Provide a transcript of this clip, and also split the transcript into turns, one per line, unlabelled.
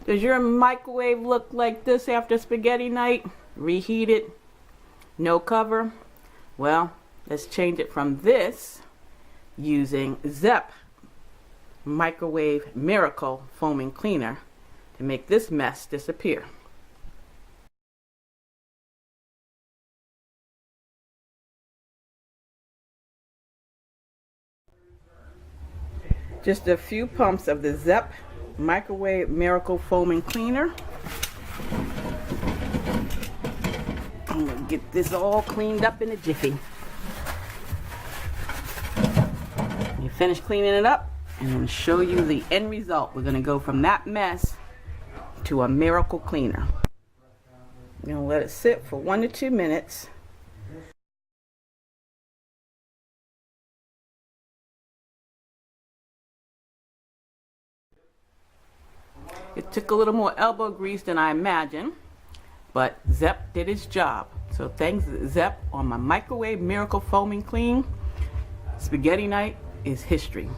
Does your microwave look like this after spaghetti night? Reheat it, no cover? Well, let's change it from this using Zep Microwave Miracle Foaming Cleaner to make this mess disappear. Just a few pumps of the Zep Microwave Miracle Foaming Cleaner. I'm going to get this all cleaned up in a jiffy. You finish cleaning it up, and I'm going to show you the end result. We're going to go from that mess to a miracle cleaner. I'm going to let it sit for 1 to 2 minutes. It took a little more elbow grease than I imagined, but Zep did its job. So thanks Zep on my Microwave Miracle Foaming Clean. Spaghetti night is history.